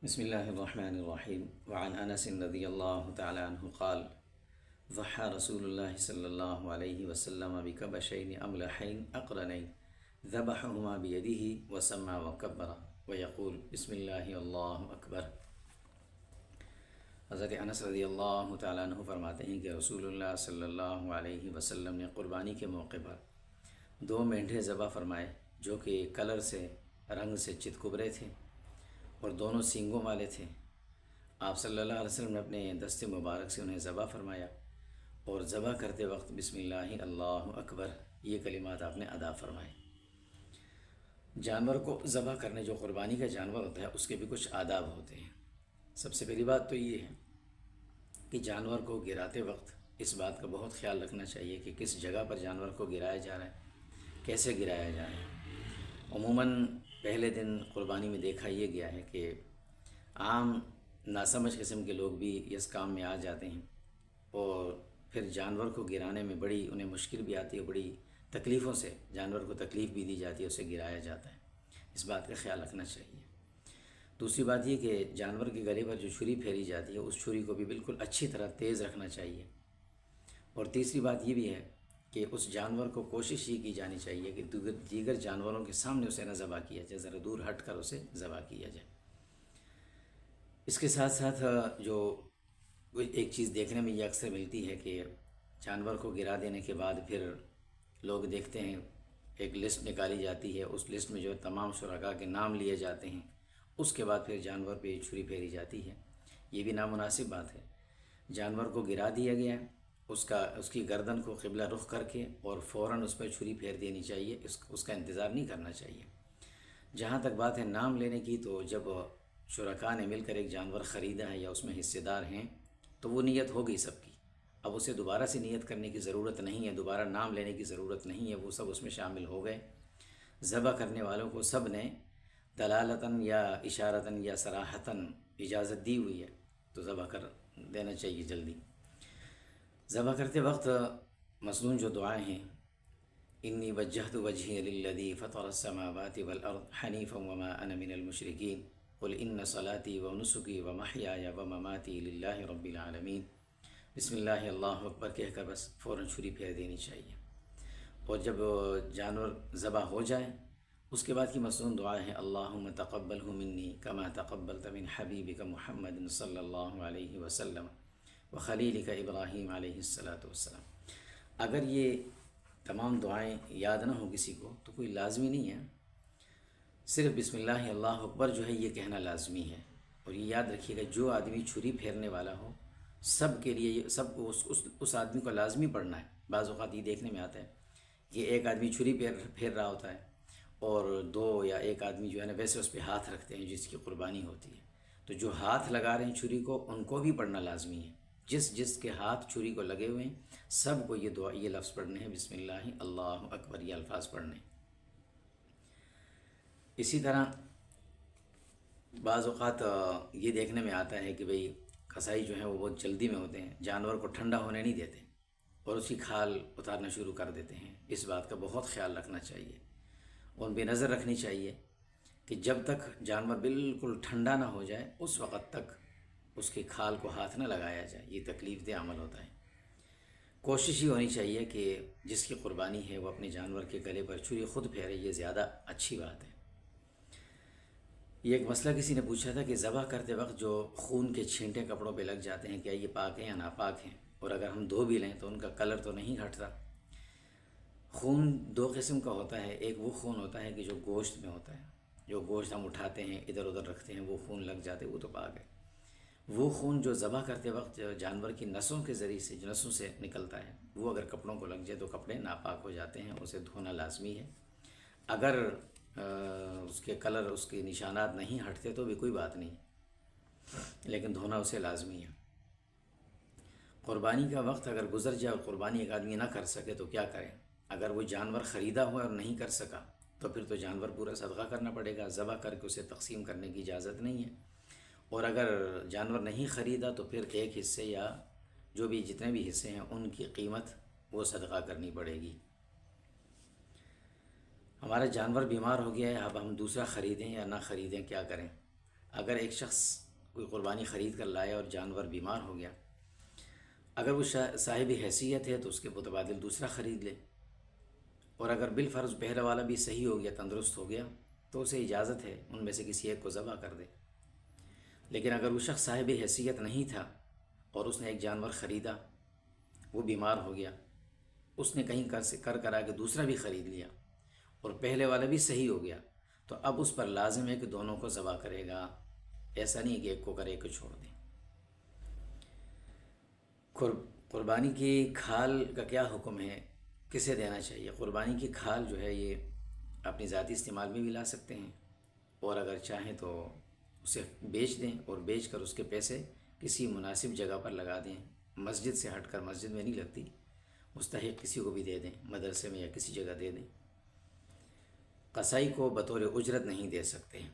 بسم الله الرحمن الرحيم وعن أنس رضي الله تعالى عنه قال ضحى رسول الله صلى الله عليه وسلم بكبشين أملحين أقرنين ذبحهما بيده وسمى وكبر ويقول بسم الله الله أكبر۔ حضرت انس رضی اللہ تعالیٰ عنہ فرماتے ہیں کہ رسول اللہ صلی اللہ علیہ وسلم نے قربانی کے موقع پر دو مینڈھے ذبح فرمائے جو کہ کلر سے رنگ سے چتکبرے تھے اور دونوں سینگوں والے تھے۔ آپ صلی اللہ علیہ وسلم نے اپنے دست مبارک سے انہیں ذبح فرمایا اور ذبح کرتے وقت بسم اللہ اللہ اکبر یہ کلمات آپ نے ادا فرمائے۔ جانور کو ذبح کرنے جو قربانی کا جانور ہوتا ہے اس کے بھی کچھ آداب ہوتے ہیں۔ سب سے پہلی بات تو یہ ہے کہ جانور کو گراتے وقت اس بات کا بہت خیال رکھنا چاہیے کہ کس جگہ پر جانور کو گرایا جا رہا ہے، کیسے گرایا جا رہا ہے۔ عموماً پہلے دن قربانی میں دیکھا یہ گیا ہے کہ عام ناسمجھ قسم کے لوگ بھی اس کام میں آ جاتے ہیں اور پھر جانور کو گرانے میں بڑی انہیں مشکل بھی آتی ہے، بڑی تکلیفوں سے جانور کو تکلیف بھی دی جاتی ہے، اسے گرایا جاتا ہے۔ اس بات کا خیال رکھنا چاہیے۔ دوسری بات یہ کہ جانور کے گلے پر جو چھری پھیری جاتی ہے اس چھری کو بھی بالکل اچھی طرح تیز رکھنا چاہیے۔ اور تیسری بات یہ بھی ہے کہ اس جانور کو کوشش یہ کی جانی چاہیے کہ دیگر جانوروں کے سامنے اسے نہ ذبح کیا جائے، ذرا دور ہٹ کر اسے ذبح کیا جائے۔ اس کے ساتھ ساتھ جو ایک چیز دیکھنے میں یہ اکثر ملتی ہے کہ جانور کو گرا دینے کے بعد پھر لوگ دیکھتے ہیں ایک لسٹ نکالی جاتی ہے، اس لسٹ میں جو تمام شرکاء کے نام لیے جاتے ہیں، اس کے بعد پھر جانور پہ چھری پھیری جاتی ہے۔ یہ بھی نامناسب بات ہے۔ جانور کو گرا دیا گیا ہے، اس کی گردن کو قبلہ رخ کر کے اور فوراً اس پر چھری پھیر دینی چاہیے، اس کا انتظار نہیں کرنا چاہیے۔ جہاں تک بات ہے نام لینے کی، تو جب شرکاء نے مل کر ایک جانور خریدا ہے یا اس میں حصے دار ہیں تو وہ نیت ہو گئی سب کی، اب اسے دوبارہ سے نیت کرنے کی ضرورت نہیں ہے، دوبارہ نام لینے کی ضرورت نہیں ہے، وہ سب اس میں شامل ہو گئے۔ ذبح کرنے والوں کو سب نے دلالتاً یا اشارتاً یا صراحتاً اجازت دی ہوئی ہے، تو ذبح کر دینا چاہیے جلدی۔ ذبح کرتے وقت مسنون جو دعائیں ہیں، انی وجہت وجہی للذی فطر السماوات والارض حنیفا وما انا من المشرکین قل ان صلاتی ونسکی ومحیای ومماتی للہ رب العالمین۔ بسم اللہ اللہ اکبر کہہ کر بس فوراً چھری پھیر دینی چاہیے۔ اور جب جانور ذبح ہو جائے اس کے بعد کی مسنون دعا ہے اللہم تقبلہ منی کما تقبلت من حبیبک محمد صلی اللہ علیہ وسلم وخلیلک ابراہیم علیہ السلام۔ اگر یہ تمام دعائیں یاد نہ ہوں کسی کو تو کوئی لازمی نہیں ہے، صرف بسم اللہ اللہ اکبر جو ہے یہ کہنا لازمی ہے۔ اور یہ یاد رکھیے گا جو آدمی چھری پھیرنے والا ہو سب کے لیے سب کو اس آدمی کو لازمی پڑھنا ہے۔ بعض اوقات یہ دیکھنے میں آتا ہے کہ ایک آدمی چھری پھیر رہا ہوتا ہے اور دو یا ایک آدمی جو ہے نا ویسے اس پہ ہاتھ رکھتے ہیں جس کی قربانی ہوتی ہے، تو جو ہاتھ لگا رہے ہیں چھری کو ان کو بھی پڑھنا لازمی ہے۔ جس کے ہاتھ چھری کو لگے ہوئے ہیں سب کو یہ دعا یہ لفظ پڑھنے ہیں، بسم اللہ اللہ اکبر یہ الفاظ پڑھنے ہیں۔ اسی طرح بعض اوقات یہ دیکھنے میں آتا ہے کہ بھئی قصائی جو ہیں وہ بہت جلدی میں ہوتے ہیں، جانور کو ٹھنڈا ہونے نہیں دیتے اور اس کی کھال اتارنا شروع کر دیتے ہیں۔ اس بات کا بہت خیال رکھنا چاہیے، ان پہ نظر رکھنی چاہیے کہ جب تک جانور بالکل ٹھنڈا نہ ہو جائے اس وقت تک اس کی کھال کو ہاتھ نہ لگایا جائے، یہ تکلیف دہ عمل ہوتا ہے۔ کوشش ہی ہونی چاہیے کہ جس کی قربانی ہے وہ اپنے جانور کے گلے پر چھری خود پھیرے، یہ زیادہ اچھی بات ہے۔ یہ ایک مسئلہ کسی نے پوچھا تھا کہ ذبح کرتے وقت جو خون کے چھینٹے کپڑوں پہ لگ جاتے ہیں کیا یہ پاک ہیں یا ناپاک ہیں، اور اگر ہم دھو بھی لیں تو ان کا کلر تو نہیں ہٹتا۔ خون دو قسم کا ہوتا ہے، ایک وہ خون ہوتا ہے کہ جو گوشت میں ہوتا ہے، جو گوشت ہم اٹھاتے ہیں ادھر ادھر رکھتے ہیں وہ خون لگ جاتے وہ تو پاک ہے۔ وہ خون جو ذبح کرتے وقت جانور کی نسوں کے ذریعے سے جو نسوں سے نکلتا ہے وہ اگر کپڑوں کو لگ جائے تو کپڑے ناپاک ہو جاتے ہیں، اسے دھونا لازمی ہے۔ اگر اس کے کلر اس کے نشانات نہیں ہٹتے تو بھی کوئی بات نہیں، لیکن دھونا اسے لازمی ہے۔ قربانی کا وقت اگر گزر جائے اور قربانی ایک آدمی نہ کر سکے تو کیا کریں؟ اگر وہ جانور خریدا ہوا اور نہیں کر سکا تو پھر تو جانور پورا صدقہ کرنا پڑے گا، ذبح کر کے اسے تقسیم کرنے کی اجازت نہیں ہے۔ اور اگر جانور نہیں خریدا تو پھر ایک حصے یا جو بھی جتنے بھی حصے ہیں ان کی قیمت وہ صدقہ کرنی پڑے گی۔ ہمارا جانور بیمار ہو گیا ہے، اب ہم دوسرا خریدیں یا نہ خریدیں، کیا کریں؟ اگر ایک شخص کوئی قربانی خرید کر لایا اور جانور بیمار ہو گیا، اگر وہ صاحب حیثیت ہے تو اس کے متبادل دوسرا خرید لے، اور اگر بالفرض پہلا والا بھی صحیح ہو گیا، تندرست ہو گیا، تو اسے اجازت ہے ان میں سے کسی ایک کو ذبح کر دے۔ لیکن اگر وہ شخص صاحب حیثیت نہیں تھا اور اس نے ایک جانور خریدا، وہ بیمار ہو گیا، اس نے کہیں کرا کے دوسرا بھی خرید لیا اور پہلے والا بھی صحیح ہو گیا، تو اب اس پر لازم ہے کہ دونوں کو ذبح کرے گا، ایسا نہیں کہ ایک کو کرے ایک کو چھوڑ دیں۔ قربانی کی کھال کا کیا حکم ہے، کسے دینا چاہیے؟ قربانی کی کھال جو ہے یہ اپنی ذاتی استعمال میں بھی لا سکتے ہیں، اور اگر چاہیں تو اسے بیچ دیں اور بیچ کر اس کے پیسے کسی مناسب جگہ پر لگا دیں، مسجد سے ہٹ کر، مسجد میں نہیں لگتی، مستحق کسی کو بھی دے دیں، مدرسے میں یا کسی جگہ دے دیں۔ قصائی کو بطور اجرت نہیں دے سکتے ہیں۔